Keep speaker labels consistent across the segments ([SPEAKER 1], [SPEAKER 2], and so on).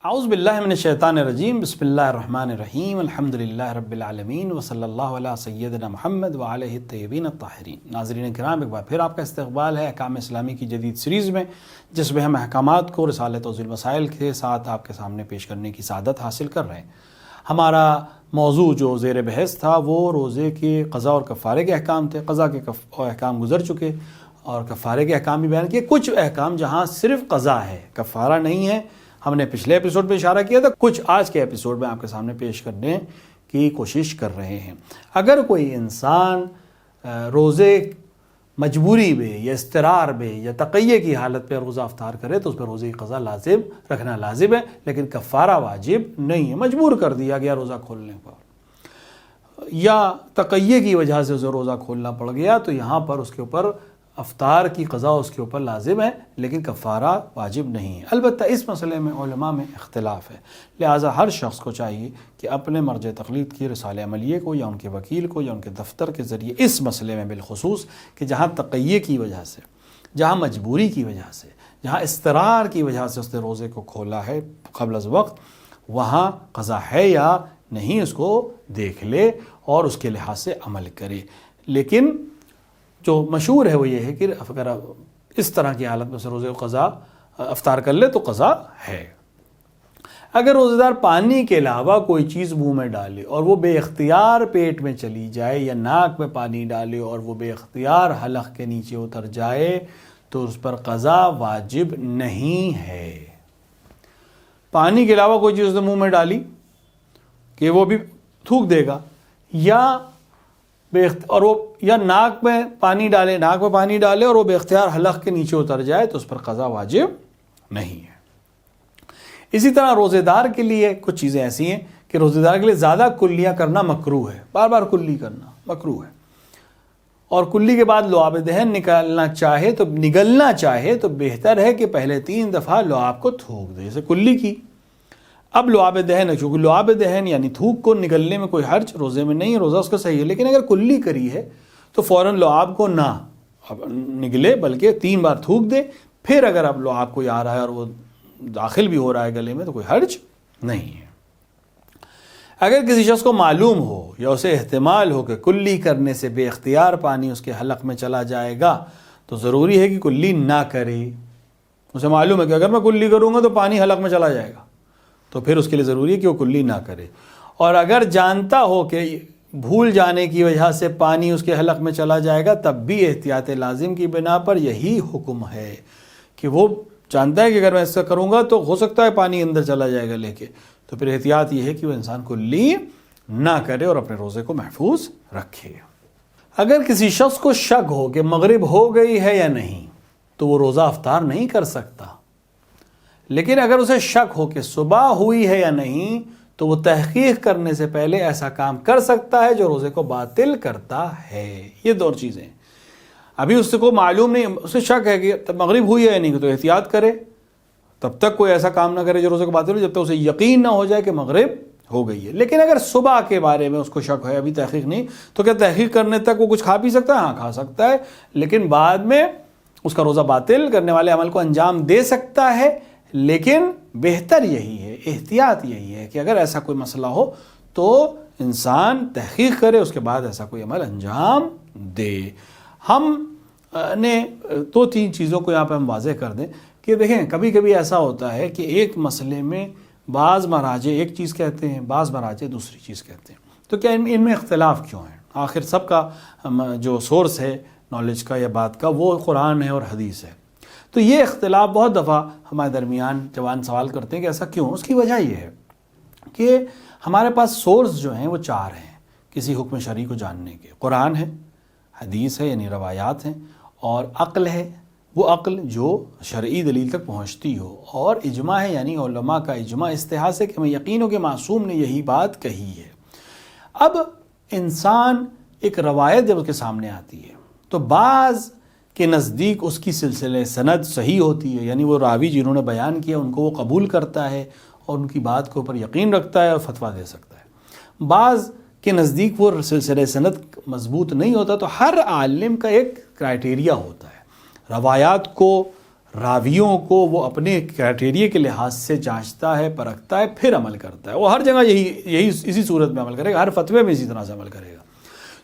[SPEAKER 1] اعوذ باللہ من الشیطان الرجیم، بسم اللہ الرحمن الرحیم، الحمدللہ رب العالمین، وصلی اللہ علی سیدنا محمد وعلیہ الطیبین الطاہرین۔ ناظرین کرام، ایک بار پھر آپ کا استقبال ہے احکام اسلامی کی جدید سیریز میں، جس میں ہم احکامات کو رسالہ توضیح المسائل کے ساتھ آپ کے سامنے پیش کرنے کی سعادت حاصل کر رہے ہیں۔ ہمارا موضوع جو زیر بحث تھا وہ روزے کے قضاء اور کفارے کے احکام تھے۔ قضاء کے احکام گزر چکے اور کفارے کے احکام بھی بیان کیے۔ کچھ احکام جہاں صرف قضاء ہے، کفارہ نہیں ہے، ہم نے پچھلے ایپیسوڈ میں اشارہ کیا تھا، کچھ آج کے ایپیسوڈ میں آپ کے سامنے پیش کرنے کی کوشش کر رہے ہیں۔ اگر کوئی انسان روزے مجبوری میں یا اضطرار میں یا تقیہ کی حالت پہ روزہ افطار کرے تو اس پر روزے کی قضا لازم رکھنا لازم ہے، لیکن کفارہ واجب نہیں ہے۔ مجبور کر دیا گیا روزہ کھولنے پر یا تقیہ کی وجہ سے اسے روزہ کھولنا پڑ گیا تو یہاں پر اس کے اوپر افطار کی قضا اس کے اوپر لازم ہے، لیکن کفارہ واجب نہیں ہے۔ البتہ اس مسئلے میں علماء میں اختلاف ہے، لہٰذا ہر شخص کو چاہیے کہ اپنے مرجع تقلید کی رسالہ عملیہ کو یا ان کے وکیل کو یا ان کے دفتر کے ذریعے اس مسئلے میں بالخصوص کہ جہاں تقیہ کی وجہ سے، جہاں مجبوری کی وجہ سے، جہاں اضطرار کی وجہ سے اس نے روزے کو کھولا ہے قبل از وقت، وہاں قضا ہے یا نہیں اس کو دیکھ لے اور اس کے لحاظ سے عمل کرے۔ لیکن جو مشہور ہے وہ یہ ہے کہ اگر اس طرح کی حالت میں سے روزے کو قضا افطار کر لے تو قضا ہے۔ اگر روزہ دار پانی کے علاوہ کوئی چیز منہ میں ڈالے اور وہ بے اختیار پیٹ میں چلی جائے یا ناک میں پانی ڈالے اور وہ بے اختیار حلق کے نیچے اتر جائے تو اس پر قضا واجب نہیں ہے۔ پانی کے علاوہ کوئی چیز اس نے منہ میں ڈالی کہ وہ بھی تھوک دے گا، اور وہ یا ناک میں پانی ڈالے اور وہ بے اختیار حلق کے نیچے اتر جائے تو اس پر قضا واجب نہیں ہے۔ اسی طرح روزے دار کے لیے کچھ چیزیں ایسی ہیں کہ روزے دار کے لیے زیادہ کلیاں کرنا مکروہ ہے، بار بار کلی کرنا مکروہ ہے، اور کلی کے بعد لعاب دہن نگلنا چاہے تو بہتر ہے کہ پہلے 3 دفعہ لعاب کو تھوک دے، جیسے کلی کی۔ اب لعاب دہن ہے، چونکہ لعاب دہن یعنی تھوک کو نگلنے میں کوئی حرج روزے میں نہیں ہے، روزہ اس کا صحیح ہے، لیکن اگر کلی کری ہے تو فوراً لعاب کو نہ نگلے بلکہ 3 بار تھوک دے، پھر اگر اب لعاب کو آ رہا ہے اور وہ داخل بھی ہو رہا ہے گلے میں تو کوئی حرج نہیں ہے۔ اگر کسی شخص کو معلوم ہو یا اسے احتمال ہو کہ کلی کرنے سے بے اختیار پانی اس کے حلق میں چلا جائے گا تو ضروری ہے کہ کلی نہ کرے۔ اسے معلوم ہے کہ اگر میں کلی کروں گا تو پانی حلق میں چلا جائے گا، تو پھر اس کے لیے ضروری ہے کہ وہ کلی نہ کرے۔ اور اگر جانتا ہو کہ بھول جانے کی وجہ سے پانی اس کے حلق میں چلا جائے گا تب بھی احتیاط لازم کی بنا پر یہی حکم ہے کہ وہ جانتا ہے کہ اگر میں ایسا کروں گا تو ہو سکتا ہے پانی اندر چلا جائے گا لے کے، تو پھر احتیاط یہ ہے کہ وہ انسان کلی نہ کرے اور اپنے روزے کو محفوظ رکھے۔ اگر کسی شخص کو شک ہو کہ مغرب ہو گئی ہے یا نہیں تو وہ روزہ افطار نہیں کر سکتا، لیکن اگر اسے شک ہو کہ صبح ہوئی ہے یا نہیں تو وہ تحقیق کرنے سے پہلے ایسا کام کر سکتا ہے جو روزے کو باطل کرتا ہے۔ یہ 2 چیزیں، ابھی اس کو معلوم نہیں، اسے شک ہے کہ مغرب ہوئی ہے یا نہیں تو احتیاط کرے، تب تک کوئی ایسا کام نہ کرے جو روزے کو باطل ہو جب تک اسے یقین نہ ہو جائے کہ مغرب ہو گئی ہے۔ لیکن اگر صبح کے بارے میں اس کو شک ہے، ابھی تحقیق نہیں، تو کیا تحقیق کرنے تک وہ کچھ کھا پی سکتا ہے؟ ہاں کھا سکتا ہے، لیکن بعد میں اس کا روزہ باطل کرنے والے عمل کو انجام دے سکتا ہے۔ لیکن بہتر یہی ہے، احتیاط یہی ہے کہ اگر ایسا کوئی مسئلہ ہو تو انسان تحقیق کرے، اس کے بعد ایسا کوئی عمل انجام دے۔ ہم نے 2-3 چیزوں کو یہاں پہ ہم واضح کر دیں کہ دیکھیں کبھی کبھی ایسا ہوتا ہے کہ ایک مسئلے میں بعض مراجع ایک چیز کہتے ہیں، بعض مراجع دوسری چیز کہتے ہیں، تو کیا ان میں اختلاف کیوں ہے؟ آخر سب کا جو سورس ہے نالج کا یا بات کا وہ قرآن ہے اور حدیث ہے، تو یہ اختلاف بہت دفعہ ہمارے درمیان جوان سوال کرتے ہیں کہ ایسا کیوں؟ اس کی وجہ یہ ہے کہ ہمارے پاس سورس جو ہیں وہ 4 ہیں کسی حکم شرعی کو جاننے کے۔ قرآن ہے، حدیث ہے یعنی روایات ہیں، اور عقل ہے، وہ عقل جو شرعی دلیل تک پہنچتی ہو، اور اجماع ہے یعنی علماء کا اجماع، استحاض سے کہ ہمیں یقین ہو کہ معصوم نے یہی بات کہی ہے۔ اب انسان ایک روایت جب اس کے سامنے آتی ہے تو بعض کے نزدیک اس کی سلسلہ سند صحیح ہوتی ہے، یعنی وہ راوی جنہوں نے بیان کیا ان کو وہ قبول کرتا ہے اور ان کی بات کے اوپر یقین رکھتا ہے اور فتویٰ دے سکتا ہے۔ بعض کے نزدیک وہ سلسلہ سند مضبوط نہیں ہوتا، تو ہر عالم کا ایک کرائٹیریا ہوتا ہے، روایات کو، راویوں کو وہ اپنے کرائٹیریا کے لحاظ سے جانچتا ہے، پرکھتا ہے، پھر عمل کرتا ہے۔ وہ ہر جگہ یہی اسی صورت میں عمل کرے گا، ہر فتوے میں اسی طرح سے عمل کرے گا۔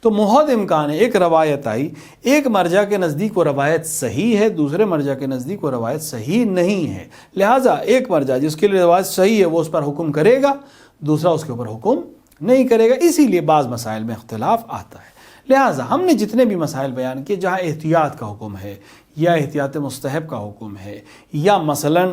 [SPEAKER 1] تو بہت امکان ہے ایک روایت آئی، ایک مرجع کے نزدیک وہ روایت صحیح ہے، دوسرے مرجع کے نزدیک وہ روایت صحیح نہیں ہے، لہٰذا ایک مرجع جس کے لیے روایت صحیح ہے وہ اس پر حکم کرے گا، دوسرا اس کے اوپر حکم نہیں کرے گا۔ اسی لیے بعض مسائل میں اختلاف آتا ہے۔ لہٰذا ہم نے جتنے بھی مسائل بیان کیے جہاں احتیاط کا حکم ہے یا احتیاط مستحب کا حکم ہے یا مثلاً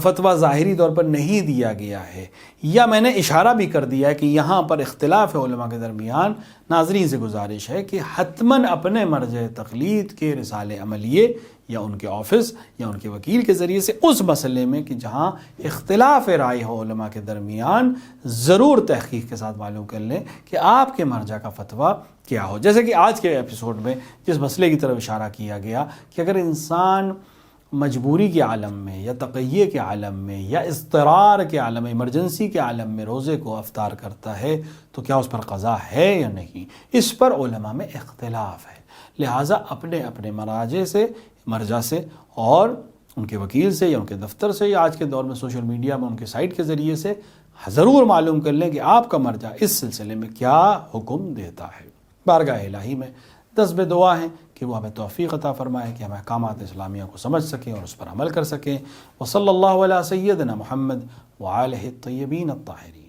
[SPEAKER 1] فتویٰ ظاہری طور پر نہیں دیا گیا ہے، یا میں نے اشارہ بھی کر دیا ہے کہ یہاں پر اختلاف ہے علماء کے درمیان، ناظرین سے گزارش ہے کہ حتماً اپنے مرجع تقلید کے رسالے عملیے یا ان کے آفس یا ان کے وکیل کے ذریعے سے اس مسئلے میں کہ جہاں اختلاف رائے ہو علماء کے درمیان، ضرور تحقیق کے ساتھ معلوم کر لیں کہ آپ کے مرجع کا فتویٰ کیا ہو۔ جیسے کہ آج کے ایپیسوڈ میں جس مسئلے کی طرف اشارہ کیا گیا کہ اگر انسان مجبوری کے عالم میں یا تقیے کے عالم میں یا اضطرار کے عالم میں، ایمرجنسی کے عالم میں روزے کو افطار کرتا ہے تو کیا اس پر قضا ہے یا نہیں، اس پر علماء میں اختلاف ہے۔ لہٰذا اپنے اپنے مرجع سے اور ان کے وکیل سے یا ان کے دفتر سے یا آج کے دور میں سوشل میڈیا میں ان کے سائٹ کے ذریعے سے ضرور معلوم کر لیں کہ آپ کا مرجع اس سلسلے میں کیا حکم دیتا ہے۔ بارگاہ الہی میں دست دعا ہیں کہ وہ ہمیں توفیق عطا فرمائے کہ ہم احکامات اسلامیہ کو سمجھ سکیں اور اس پر عمل کر سکیں۔ وصلی اللہ علی سیدنا محمد وآلہ الطیبین الطاہرین۔